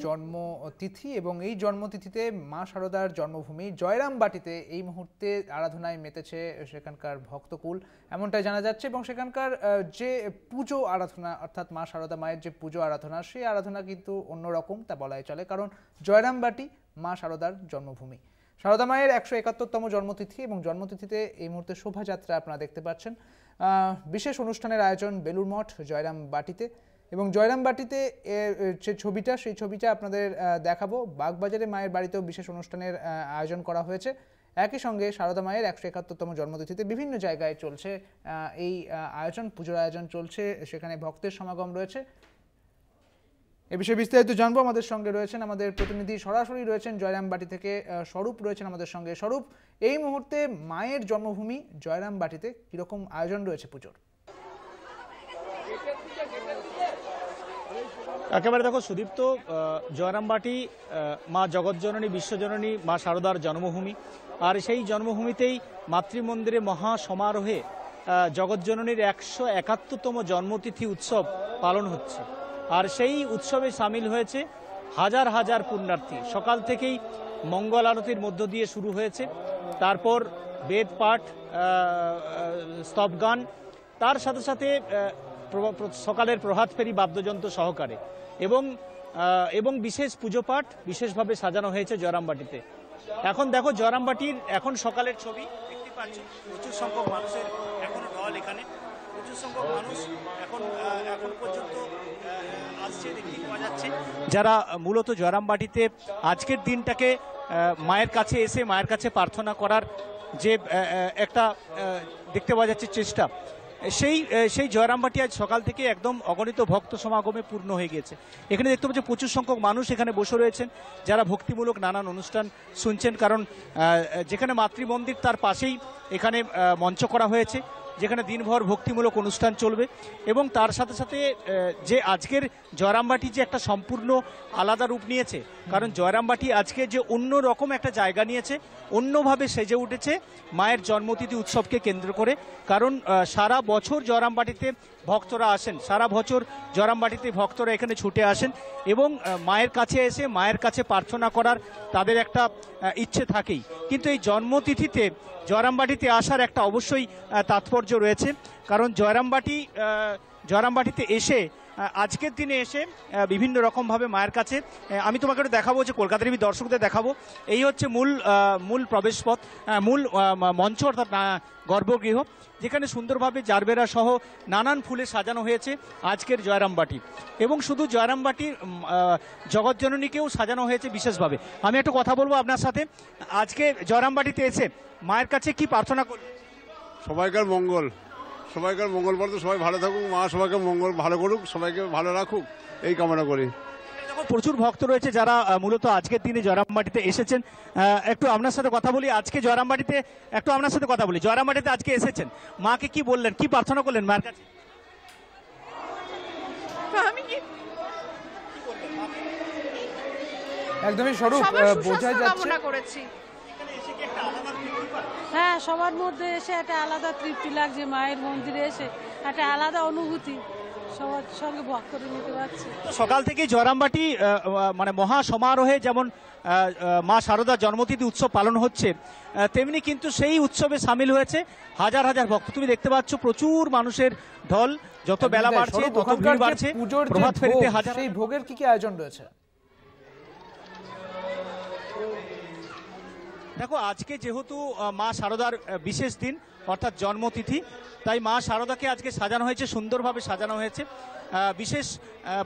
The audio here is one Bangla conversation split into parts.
জন্মতিথি এবং এই জন্মতিথিতে মা শারদার জন্মভূমি জয়রামবাটিতে এই মুহূর্তে আরাধনায় মেতেছে সেখানকার ভক্তকুল, এমনটাই জানা যাচ্ছে। এবং সেখানকার যে পুজো আরাধনা অর্থাৎ মা শারদা মায়ের যে পুজো আরাধনা, সেই আরাধনা কিন্তু অন্যরকম তা বলাই চলে, কারণ জয়রামবাটি মা শারদার জন্মভূমি। শারদা মায়ের 171তম জন্মতিথি এবং জন্মতিথিতে এই মুহূর্তে শোভাযাত্রা আপনারা দেখতে পাচ্ছেন। বিশেষ অনুষ্ঠানের আয়োজন বেলুর মঠ জয়রামবাটিতে, এবং জয়রামবাটিতে যে ছবিটা সেই ছবিটা আপনাদের দেখাবো। বাগবাজারে মায়ের বাড়িতেও বিশেষ অনুষ্ঠানের আয়োজন করা হয়েছে। একই সঙ্গে শারদা মায়ের 171তম জন্মতিথিতে বিভিন্ন জায়গায় চলছে এই আয়োজন, পুজোর আয়োজন চলছে, সেখানে ভক্তের সমাগম রয়েছে। এ বিষয়ে বিস্তারিত জানবো। আমাদের সঙ্গে রয়েছেন আমাদের প্রতিনিধি, সরাসরি রয়েছেন জয়রামবাটি থেকে স্বরূপ রয়েছেন আমাদের সঙ্গে। স্বরূপ, এই মুহূর্তে মায়ের জন্মভূমি জয়রামবাটিতে কিরকম আয়োজন রয়েছে পুজোর? একেবারে দেখো সুদীপ্ত, জয়রামবাটি মা জগৎজননী বিশ্বজননী মা শারদার জন্মভূমি, আর সেই জন্মভূমিতেই মাতৃমন্দিরে মহা সমারোহে জগৎজননীর 171তম জন্মতিথি উৎসব পালন হচ্ছে। আর সেই উৎসবে সামিল হয়েছে হাজার হাজার পুণ্যার্থী। সকাল থেকেই মঙ্গল আরতির মধ্য দিয়ে শুরু হয়েছে, তারপর বেদ পাঠ, স্তবগান, তার সাথে সাথে সকালের প্রভাত ফেরি বাদ্যযন্ত্র সহকারে এবং বিশেষ পুজো পাঠ বিশেষভাবে সাজানো হয়েছে জয়রামবাটিতে। এখন দেখো জয়রামবাটির এখন সকালের ছবি দেখতে পাচ্ছ, প্রচুর সংখ্যক মানুষের এখনো ঢল, এখানে প্রচুর সংখ্যক মানুষ এখন পর্যন্ত আসছে দেখতে পাওয়া যাচ্ছে, যারা মূলত জয়রামবাটিতে আজকের দিনটাকে মায়ের কাছে এসে মায়ের কাছে প্রার্থনা করার যে একটা দেখতে পাওয়া যাচ্ছে চেষ্টা, সেই জয়রামবাটি আজ সকাল থেকে একদম অগণিত ভক্ত সমাগমে পূর্ণ হয়ে গেছে। এখানে দেখতে পাচ্ছি প্রচুর সংখ্যক মানুষ এখানে বসে রয়েছেন, যারা ভক্তিমূলক নানান অনুষ্ঠান শুনছেন, কারণ যেখানে মাতৃমন্দির তার পাশেই এখানে মঞ্চ করা হয়েছে, যেখানে দিনভর ভক্তিমূলক অনুষ্ঠান চলবে। এবং তার সাথে সাথে যে আজকের জয়রামবাটি যে একটা সম্পূর্ণ আলাদা রূপ নিয়েছে, কারণ জয়রামবাটি আজকে যে অন্য রকম একটা জায়গা নিয়েছে, অন্যভাবে সেজে উঠেছে মায়ের জন্মতিথি উৎসবকে কেন্দ্র করে। কারণ সারা বছর জয়রামবাটিতে ভক্তরা আসেন, সারা বছর জয়রামবাটিতে ভক্তরা এখানে ছুটে আসেন এবং মায়ের কাছে এসে মায়ের কাছে প্রার্থনা করার তাদের একটা ইচ্ছে থাকেই। কিন্তু এই জন্মতিথিতে জয়রামবাটিতে আসার একটা অবশ্যই তাৎপর্য রয়েছে, কারণ জয়রামবাটিতে এসে আজকের দিনে এসে বিভিন্ন রকমভাবে মায়ের কাছে আমি তোমাকে একটু দেখাবো, যে কলকাতা টিভি দর্শকদের দেখাবো। এই হচ্ছে মূল প্রবেশপথ, মূল মঞ্চ অর্থাৎ গর্ভগৃহ, যেখানে সুন্দরভাবে জারবেরা সহ নানান ফুলে সাজানো হয়েছে আজকের জয়রামবাটি। এবং শুধু জয়রামবাটির জগৎজননীকেও সাজানো হয়েছে বিশেষভাবে। আমি একটু কথা বলবো আপনার সাথে। আজকে জয়রামবাটিতে এসে মায়ের কাছে কি প্রার্থনা করবেন? সবাইকার মঙ্গল বলতে সবাই ভালো থাকুক, মা সবাইকে মঙ্গল ভালো করুক, সবাইকে ভালো রাখুক, এই কামনা করি। প্রচুর ভক্ত রয়েছে যারা মূলত আজকের দিনে জয়রামবাটিতে এসেছেন। একটু আপনার সাথে কথা বলি। আজকে জয়রামবাটিতে জয়রামবাটিতে আজকে এসেছেন, মাকে কি বললেন, কি প্রার্থনা করলেন মায়ের কাছে? একদমই স্বরূপ বোঝা যাচ্ছে। হ্যাঁ, সবার মধ্যে এসে একটা আলাদা তৃপ্তি লাগছে, মায়ের মন্দিরে এসে একটা আলাদা অনুভূতি সবার সঙ্গে ভাগ করে নিতে পারছি। সকাল থেকে জয়রামবাটি মানে মহা সমারোহে যেমন মা শারদা জন্মতিথি উৎসব পালন হচ্ছে, তেমনি কিন্তু সেই উৎসবে সামিল হয়েছে হাজার হাজার ভক্ত। তুমি দেখতে পাচ্ছ প্রচুর মানুষের ঢল, যত বেলা বাড়ছে তত ভিড় বাড়ছে। প্রভাত ফেরিতে হাজার, সেই ভোগের কি আয়োজন রয়েছে? দেখো আজকে যেহেতু মা শারদার বিশেষ দিন অর্থাৎ জন্মতিথি, তাই মা শারদাকে আজকে সাজানো হয়েছে, সুন্দরভাবে সাজানো হয়েছে। বিশেষ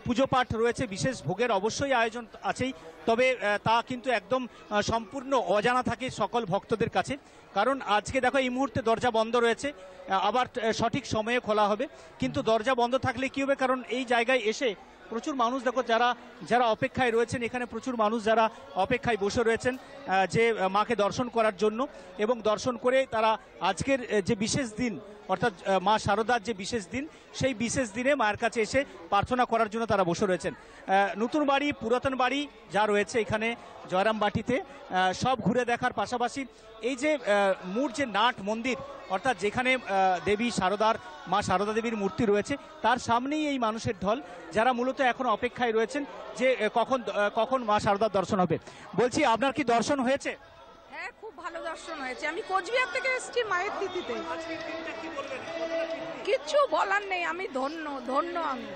পুজো পাঠ রয়েছে, বিশেষ ভোগের অবশ্যই আয়োজন আছেই, তবে তা কিন্তু একদম সম্পূর্ণ অজানা থাকে সকল ভক্তদের কাছে। কারণ আজকে দেখো এই মুহূর্তে দরজা বন্ধ রয়েছে, আবার সঠিক সময়ে খোলা হবে। কিন্তু দরজা বন্ধ থাকলে কী হবে, কারণ এই জায়গায় এসে প্রচুর মানুষ দেখো যারা অপেক্ষায় রয়েছেন, এখানে প্রচুর মানুষ যারা অপেক্ষায় বসে রয়েছেন যে মাকে দর্শন করার জন্য, এবং দর্শন করে তারা আজকের যে বিশেষ দিন অর্থাৎ মা শারদার যে বিশেষ দিন, সেই বিশেষ দিনে মায়ের কাছে এসে প্রার্থনা করার জন্য তারা বসে রয়েছেন। নতুন বাড়ি, পুরাতন বাড়ি যা রয়েছে এখানে জয়রামবাটিতে সব ঘুরে দেখার পাশাপাশি এই যে মূল যে নাট মন্দির, অর্থাৎ যেখানে দেবী শারদার, মা শারদা দেবীর মূর্তি রয়েছে, তার সামনেই এই মানুষের ঢল, যারা মূলত এখন অপেক্ষায় রয়েছেন যে কখন মা শারদার দর্শন হবে। বলছি, আপনার কি দর্শন হয়েছে? হ্যাঁ, খুব ভালো দর্শন হয়েছে। আমি কোচবিহার থেকে এসেছি মায়ের তিথিতে। কিচ্ছু বলার নেই, আমি ধন্য আমি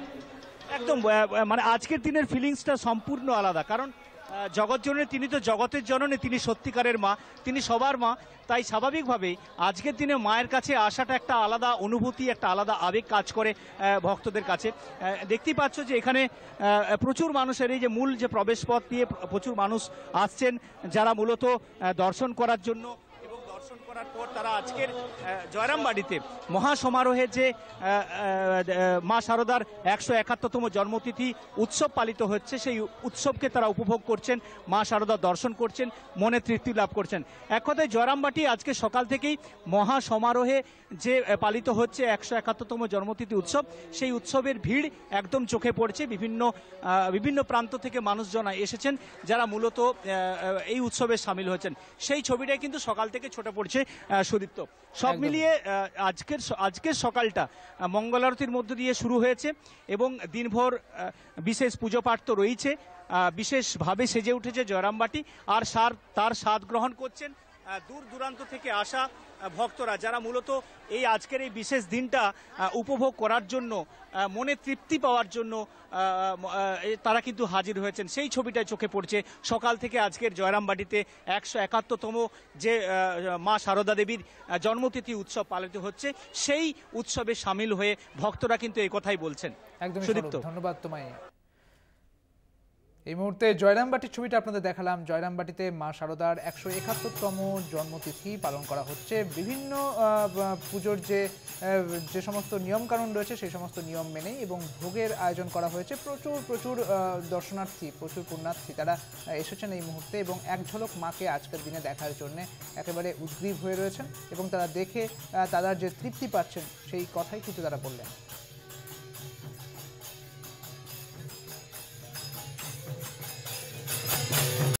একদম। মানে আজকের দিনের ফিলিংসটা সম্পূর্ণ আলাদা, কারণ জগৎ জননী, তিনি তো জগতের জননী, তিনি সত্যিকারের মা, তিনি সবার মা। তাই স্বাভাবিকভাবেই আজকের দিনে মায়ের কাছে আসাটা একটা আলাদা অনুভূতি, একটা আলাদা আবেগ কাজ করে ভক্তদের কাছে। দেখতেই পাচ্ছ যে এখানে প্রচুর মানুষের এই যে মূল যে প্রবেশপথ দিয়ে প্রচুর মানুষ আসছেন, যারা মূলত দর্শন করার জন্য, এবং দর্শন করার পর তারা আজকের জয়রামবাড়িতে মহাসমারোহে যে মা শারদার 171তম জন্মতিথি উৎসব পালিত হচ্ছে, সেই উৎসবকে তারা উপভোগ করছেন, মা শারদার দর্শন করছেন, মনে তৃপ্তি লাভ করছেন। এক কথায় জয়রামবাটি আজকে সকাল থেকেই মহাসমারোহে যে পালিত হচ্ছে 171তম জন্মতিথি উৎসব, সেই উৎসবের ভিড় একদম চোখে পড়ছে। বিভিন্ন প্রান্ত থেকে মানুষজন এসেছেন, যারা মূলত এই উৎসবে সামিল হয়েছেন। সেই ছবিটাই কিন্তু সকাল থেকে ছোট পড়ছে সুদীপ্ত। সব মিলিয়ে আজকের সকালটা মঙ্গল আরতির মধ্য দিয়ে শুরু হয়েছে, এবং দিনভর বিশেষ পুজো পাঠ তো রয়েছে। বিশেষভাবে সেজে উঠেছে জয়রামবাটি, আর তার স্বাদ গ্রহণ করছেন দূর দূরান্ত থেকে আসা ভক্তরা, যারা মূলত এই আজকের এই বিশেষ দিনটা উপভোগ করার জন্য, মনে তৃপ্তি পাওয়ার জন্য তারা কিন্তু হাজির হয়েছেন। সেই ছবিটাই চোখে পড়ছে সকাল থেকে আজকের জয়রামবাটিতে 171তম যে মা শারদা দেবীর জন্মতিথি উৎসব পালিত হচ্ছে, সেই উৎসবে সামিল হয়ে ভক্তরা কিন্তু এই কথাই বলছেন। একদম ধন্যবাদ তোমায়। এই মুহূর্তে জয়রামবাটির ছবিটা আপনাদের দেখালাম। জয়রামবাটিতে মা শারদার 171তম জন্মতিথি পালন করা হচ্ছে। বিভিন্ন পুজোর যে সমস্ত নিয়মকানুন রয়েছে সেই সমস্ত নিয়ম মেনেই, এবং ভোগের আয়োজন করা হয়েছে। প্রচুর দর্শনার্থী, প্রচুর পুণ্যার্থী তারা এসেছেন এই মুহূর্তে, এবং এক ঝলক মাকে আজকের দিনে দেখার জন্য একেবারে উদ্গ্রীব হয়ে রয়েছেন, এবং তারা দেখে তারা যে তৃপ্তি পাচ্ছেন সেই কথাই কিন্তু তারা বললেন।